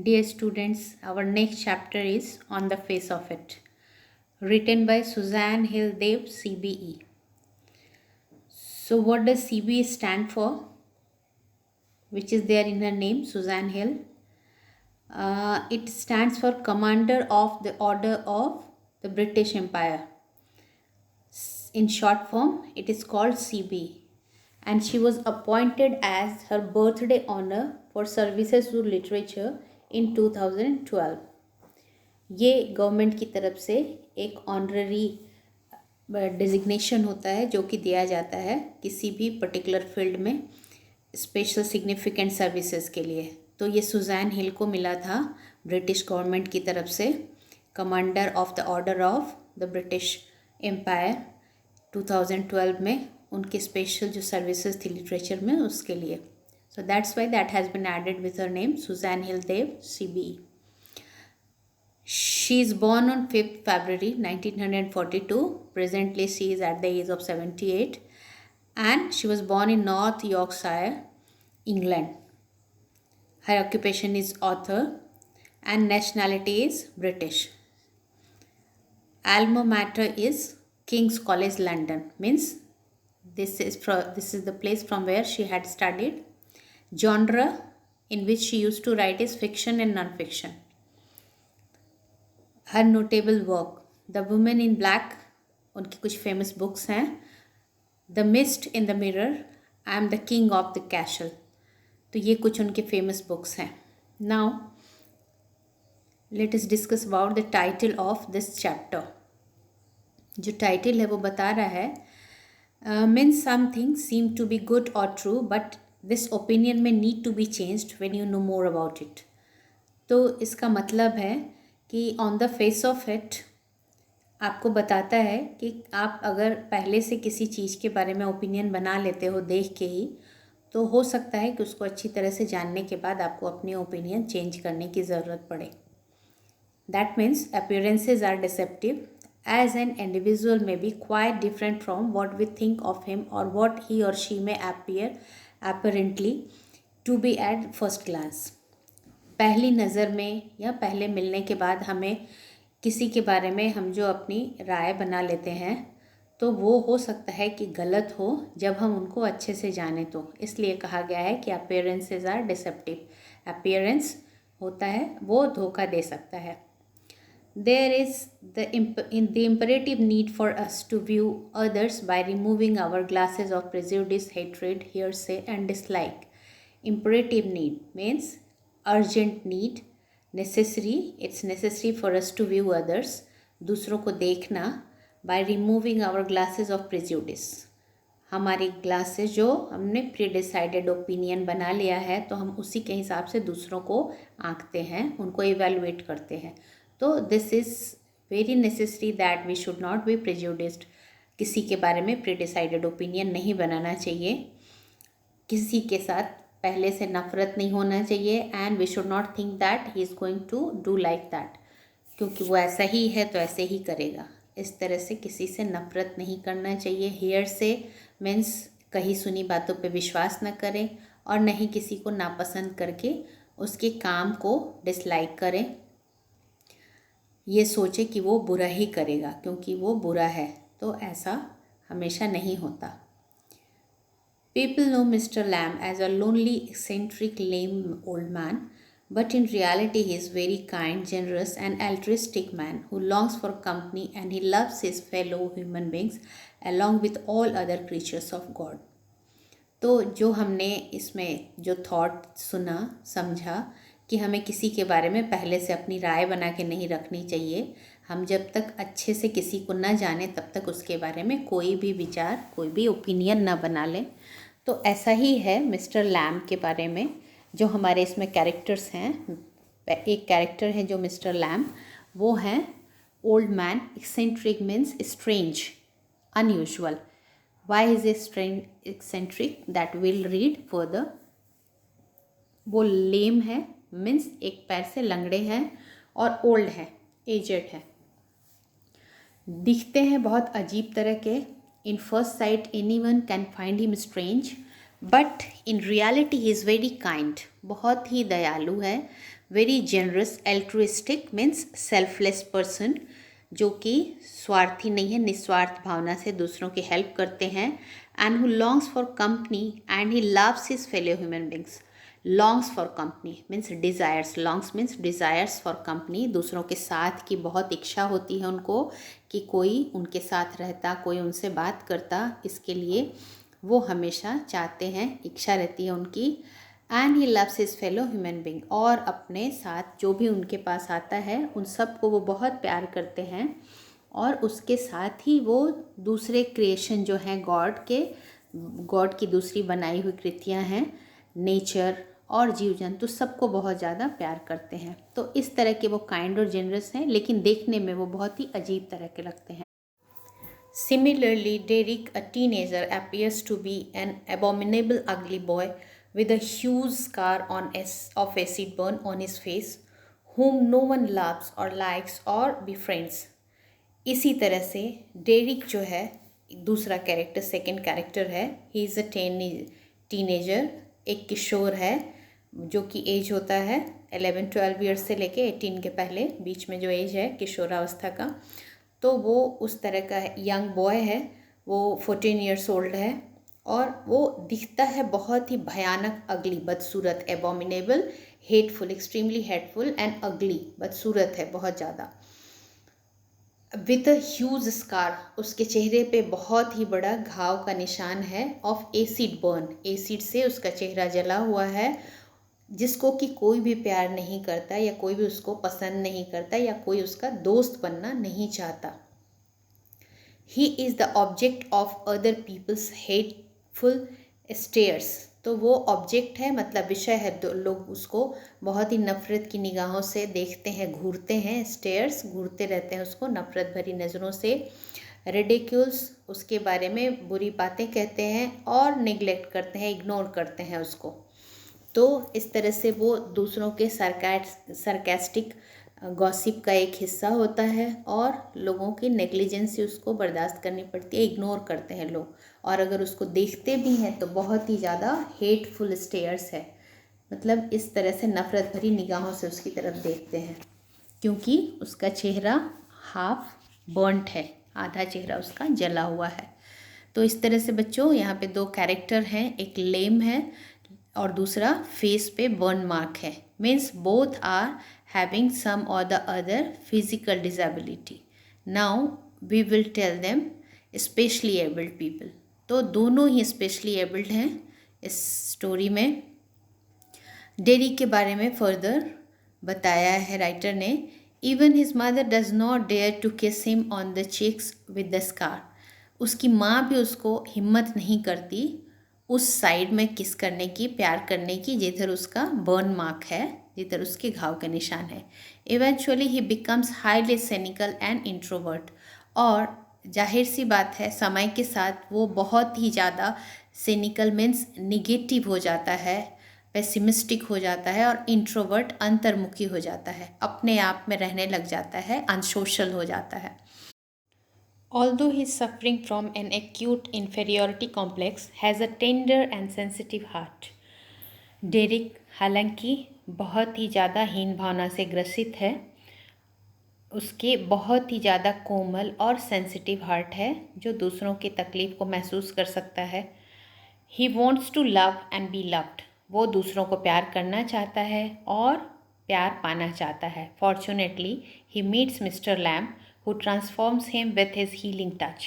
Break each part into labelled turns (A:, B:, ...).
A: Dear students, our next chapter is On the Face of It, written by Suzanne Hill Dev, CBE. So, what does CBE stand for? Which is there in her name, Suzanne Hill. It stands for Commander of the Order of the British Empire. In short form, it is called CBE. And she was appointed as her birthday honor for services to literature in 2012. ये government की तरफ से एक honorary designation होता है जो कि दिया जाता है किसी भी पर्टिकुलर फील्ड में स्पेशल सिग्निफिकेंट सर्विसेज के लिए। तो ये सुजैन हिल को मिला था ब्रिटिश गवर्नमेंट की तरफ से commander of the order of the British empire 2012 में उनके स्पेशल जो सर्विसेज थी लिटरेचर में उसके लिए। So that's why that has been added with her name Suzanne Hill देव CBE. She is born on 5th February 1942. Presently, she is at the age of 78. And she was born in North Yorkshire, England. Her occupation is author and nationality is British. Alma mater is King's College London. Means this is the place from where she had studied. Genre in which she used to write is fiction and non-fiction. Her notable work the women in black उनकी कुछ famous books हैं। The mist in the mirror, I am the king of the castle. तो ये कुछ उनके famous books हैं। Now let us discuss about the title of this chapter. जो title है वो बता रहा है means something seem to be good और true but this opinion may need to be changed when you know more about it. तो इसका मतलब है कि on the face of it आपको बताता है कि आप अगर पहले से किसी चीज़ के बारे में ओपिनियन बना लेते हो देख के ही, तो हो सकता है कि उसको अच्छी तरह से जानने के बाद आपको अपनी ओपिनियन चेंज करने की ज़रूरत पड़े। That means appearances are deceptive as an individual may be quite different from what we think of him और वॉट ही और she may appear apparently to be at first glance. पहली नज़र में या पहले मिलने के बाद हमें किसी के बारे में हम जो अपनी राय बना लेते हैं तो वो हो सकता है कि गलत हो जब हम उनको अच्छे से जाने तो। इसलिए कहा गया है कि अपीयरेंसेस आर डिसेप्टिव। अपीयरेंस होता है वो धोखा दे सकता है। There is the imperative need for us to view others by removing our glasses of prejudice, hatred, hearsay and dislike. Imperative need means urgent need, necessary, it's necessary for us to view others, दूसरों को देखना, by removing our glasses of prejudice. हमारी glasses जो हमने pre decided opinion बना लिया है तो हम उसी के हिसाब से दूसरों को आंकते हैं, उनको इवेलुएट करते हैं। तो this is very necessary that we should not be prejudiced. किसी के बारे में प्री डिसाइडेड ओपिनियन नहीं बनाना चाहिए, किसी के साथ पहले से नफ़रत नहीं होना चाहिए and we should not think that he is going to do like that, क्योंकि वो ऐसा ही है तो ऐसे ही करेगा। इस तरह से किसी से नफ़रत नहीं करना चाहिए। हेयर से मीन्स कहीं सुनी बातों पे विश्वास न करें और न ही किसी को नापसंद करके उसके काम को डिसलाइक करें, ये सोचे कि वो बुरा ही करेगा क्योंकि वो बुरा है, तो ऐसा हमेशा नहीं होता। People know Mr. Lamb as a lonely, eccentric, lame old man, but in reality he is very kind, generous and altruistic man who longs for company and he loves his fellow human beings along with all other creatures of God. तो जो हमने इसमें जो thought सुना समझा कि हमें किसी के बारे में पहले से अपनी राय बना के नहीं रखनी चाहिए। हम जब तक अच्छे से किसी को न जाने तब तक उसके बारे में कोई भी विचार, कोई भी ओपिनियन न बना लें। तो ऐसा ही है मिस्टर लैम्ब के बारे में। जो हमारे इसमें कैरेक्टर्स हैं, एक कैरेक्टर है जो मिस्टर लैम्ब, वो हैं old man. Eccentric means strange, unusual. Why is a strange eccentric that will read further. वो लेम है मीन्स एक पैर से लंगड़े हैं और ओल्ड है, एजेड है। दिखते हैं बहुत अजीब तरह के। In first sight anyone can find him strange but in reality he is very kind. बहुत ही दयालु है, very generous, altruistic means selfless person, जो कि स्वार्थी नहीं है, निस्वार्थ भावना से दूसरों की हेल्प करते हैं। And who longs for company and he loves his fellow human beings. Longs for company means desires, longs means desires for company, दूसरों के साथ की बहुत इच्छा होती है उनको कि कोई उनके साथ रहता, कोई उनसे बात करता, इसके लिए वो हमेशा चाहते हैं, इच्छा रहती है उनकी। And he loves his fellow human being, और अपने साथ जो भी उनके पास आता है उन सबको वो बहुत प्यार करते हैं। और उसके साथ ही वो दूसरे क्रिएशन जो हैं गॉड की दूसरी बनाई हुई कृतियाँ हैं, नेचर और जीव जंतु, सबको बहुत ज़्यादा प्यार करते हैं। तो इस तरह के वो काइंड और जेनरस हैं, लेकिन देखने में वो बहुत ही अजीब तरह के लगते हैं। Similarly, Derek, a teenager, appears to be an abominable ugly boy with a huge scar of acid burn on his face, whom no one loves or likes or befriends. इसी तरह से डेरिक जो है दूसरा कैरेक्टर, सेकंड कैरेक्टर है, he is a teenager, एक किशोर है, जो कि एज होता है 11-12 ईयर्स से लेके 18 के पहले बीच में जो एज है किशोरावस्था का, तो वो उस तरह का यंग बॉय है, वो 14 ईयर्स ओल्ड है, और वो दिखता है बहुत ही भयानक, अगली, बदसूरत, abominable, hateful, extremely hateful and अगली, बदसूरत है बहुत ज़्यादा। विथ अ ह्यूज स्कार, उसके चेहरे पे बहुत ही बड़ा घाव का निशान है, ऑफ एसिड बर्न, एसिड से उसका चेहरा जला हुआ है, जिसको कि कोई भी प्यार नहीं करता, या कोई भी उसको पसंद नहीं करता, या कोई उसका दोस्त बनना नहीं चाहता। He is the object of other people's hateful stares, तो वो ऑब्जेक्ट है, मतलब विषय है, लोग उसको बहुत ही नफ़रत की निगाहों से देखते हैं, घूरते हैं, स्टेयर्स, घूरते रहते हैं उसको नफ़रत भरी नज़रों से। रिडिक्यूल्स, उसके बारे में बुरी बातें कहते हैं, और निगलेक्ट करते हैं, इग्नोर करते हैं उसको। तो इस तरह से वो दूसरों के सरकास्टिक गॉसिप का एक हिस्सा होता है, और लोगों की नेग्लिजेंसी उसको बर्दाश्त करनी पड़ती है, इग्नोर करते हैं लोग, और अगर उसको देखते भी हैं तो बहुत ही ज़्यादा हेटफुल स्टेयर्स है, मतलब इस तरह से नफ़रत भरी निगाहों से उसकी तरफ देखते हैं, क्योंकि उसका चेहरा हाफ बर्नट है, आधा चेहरा उसका जला हुआ है। तो इस तरह से बच्चों यहाँ पे दो कैरेक्टर हैं, एक लेम है और दूसरा फेस पे बर्न मार्क है, means both are having some और the other physical disability. Now we will tell them specially abled people, तो दोनों ही स्पेशली एबल्ड हैं इस स्टोरी में। डेरिक के बारे में फर्दर बताया है राइटर ने, even his mother does not dare to kiss him on the cheeks with the scar, उसकी माँ भी उसको हिम्मत नहीं करती उस साइड में किस करने की, प्यार करने की, जिधर उसका बर्न मार्क है, जिधर उसके घाव का निशान है। Eventually he becomes highly cynical and introvert, और जाहिर सी बात है समय के साथ वो बहुत ही ज़्यादा सिनिकल मीन्स निगेटिव हो जाता है, पेसिमिस्टिक हो जाता है, और इंट्रोवर्ट अंतर्मुखी हो जाता है, अपने आप में रहने लग जाता है, अनसोशल हो जाता है। Although he is suffering from an acute inferiority complex, has a tender and sensitive heart. Derrick हालांकि बहुत ही ज़्यादा हीन भावना से ग्रसित है, उसके बहुत ही ज़्यादा कोमल और सेंसिटिव हार्ट है, जो दूसरों की तकलीफ़ को महसूस कर सकता है। He wants to love and be loved, वो दूसरों को प्यार करना चाहता है और प्यार पाना चाहता है। Fortunately he meets mister lamb who transforms him with his healing touch.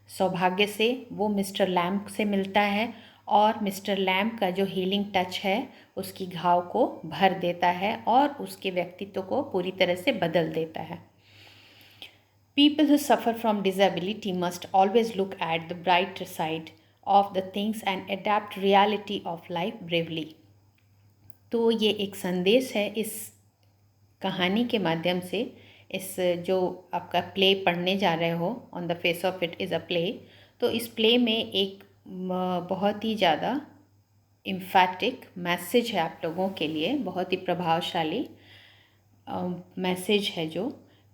A: सौभाग्य से वो मिस्टर लैम्ब से मिलता है, और मिस्टर लैम्ब का जो हीलिंग टच है उसकी घाव को भर देता है और उसके व्यक्तित्व को पूरी तरह से बदल देता है। People who suffer from disability must always look at the brighter side of the things and adapt reality of life bravely. तो ये एक संदेश है इस कहानी के माध्यम से, इस जो आपका प्ले पढ़ने जा रहे हो, on the face of it is a play, तो इस प्ले में एक बहुत ही ज़्यादा इम्फैटिक मैसेज है आप लोगों के लिए, बहुत ही प्रभावशाली मैसेज है, जो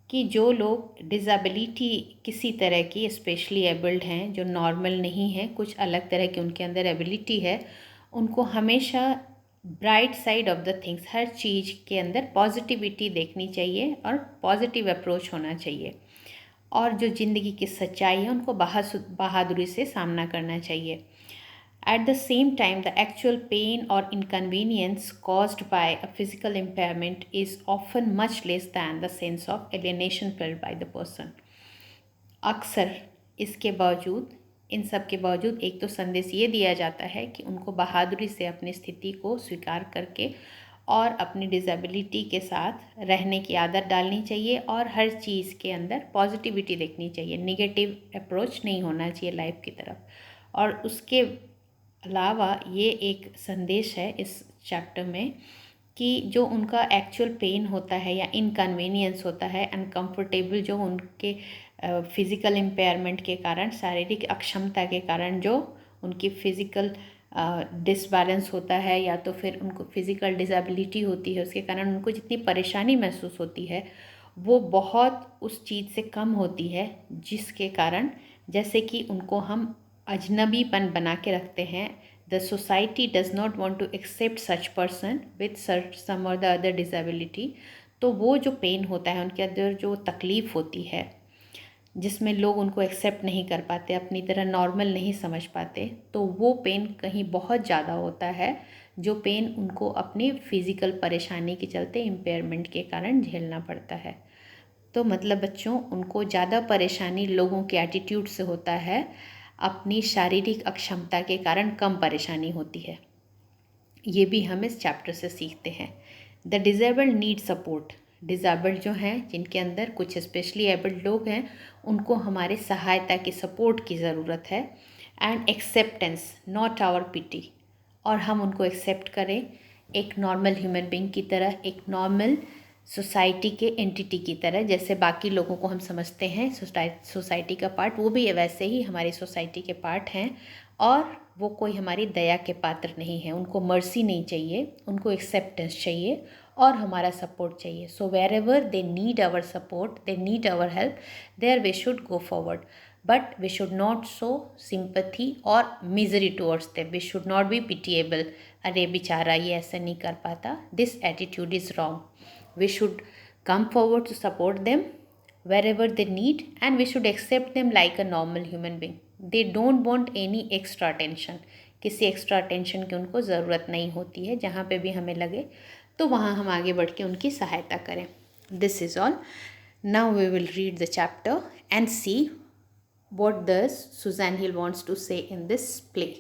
A: कि जो लोग डिज़ेबिलिटी किसी तरह की, स्पेशली एबल्ड हैं, जो नॉर्मल नहीं है, कुछ अलग तरह की उनके अंदर एबिलिटी है, उनको हमेशा bright side of the things, हर चीज़ के अंदर पॉजिटिविटी देखनी चाहिए और पॉजिटिव अप्रोच होना चाहिए, और जो ज़िंदगी की सच्चाई है उनको बहादुरी से सामना करना चाहिए. At the same time, the actual pain or inconvenience caused by a physical impairment is often much less than the sense of alienation felt by the person. अक्सर इसके बावजूद, इन सब के बावजूद, एक तो संदेश ये दिया जाता है कि उनको बहादुरी से अपनी स्थिति को स्वीकार करके और अपनी डिसेबिलिटी के साथ रहने की आदत डालनी चाहिए, और हर चीज़ के अंदर पॉजिटिविटी देखनी चाहिए, निगेटिव अप्रोच नहीं होना चाहिए लाइफ की तरफ. और उसके अलावा ये एक संदेश है इस चैप्टर में कि जो उनका एक्चुअल पेन होता है या इनकन्वीनियंस होता है, अनकम्फर्टेबल, जो उनके फिज़िकल इम्पेयरमेंट के कारण, शारीरिक अक्षमता के कारण जो उनकी फ़िज़िकल डिसबैलेंस होता है, या तो फिर उनको फिज़िकल डिसेबिलिटी होती है, उसके कारण उनको जितनी परेशानी महसूस होती है वो बहुत उस चीज़ से कम होती है, जिसके कारण जैसे कि उनको हम अजनबीपन बना के रखते हैं. The society does not want to accept such person with some और द अदर डिसेबिलिटी. तो वो जो पेन होता है, उनके अंदर जो तकलीफ़ होती है, जिसमें लोग उनको एक्सेप्ट नहीं कर पाते, अपनी तरह नॉर्मल नहीं समझ पाते, तो वो पेन कहीं बहुत ज़्यादा होता है, जो पेन उनको अपनी फ़िज़िकल परेशानी के चलते, इम्पेयरमेंट के कारण झेलना पड़ता है. तो मतलब बच्चों, उनको ज़्यादा परेशानी लोगों के एटीट्यूड से होता है, अपनी शारीरिक अक्षमता के कारण कम परेशानी होती है. ये भी हम इस चैप्टर से सीखते हैं. The disabled need support. Disabled जो हैं, जिनके अंदर कुछ स्पेशली एबल्ड लोग हैं, उनको हमारे सहायता की, सपोर्ट की ज़रूरत है. एंड एक्सेप्टेंस, नॉट आवर पिटी. और हम उनको एक्सेप्ट करें एक नॉर्मल ह्यूमन बीइंग की तरह, एक नॉर्मल सोसाइटी के एंटिटी की तरह. जैसे बाकी लोगों को हम समझते हैं सोसाइटी का पार्ट, वो भी वैसे ही हमारी सोसाइटी के पार्ट हैं, और वो कोई हमारी दया के पात्र नहीं है. उनको मर्सी नहीं चाहिए, उनको एक्सेप्टेंस चाहिए और हमारा सपोर्ट चाहिए. So wherever they need our support, they need our help, there we should go forward. But we should not show sympathy और misery towards them. We should not be pitiable. अरे बेचारा ये ऐसा नहीं कर पाता. This attitude is wrong. We should come forward to support them wherever they need, and we should accept them like a normal human being. They don't want any extra attention. किसी extra attention की उनको ज़रूरत नहीं होती है. जहाँ पे भी हमें लगे तो वहाँ हम आगे बढ़ के उनकी सहायता करें. This is all. Now we will read the chapter and see what does Suzanne Hill wants to say in this play.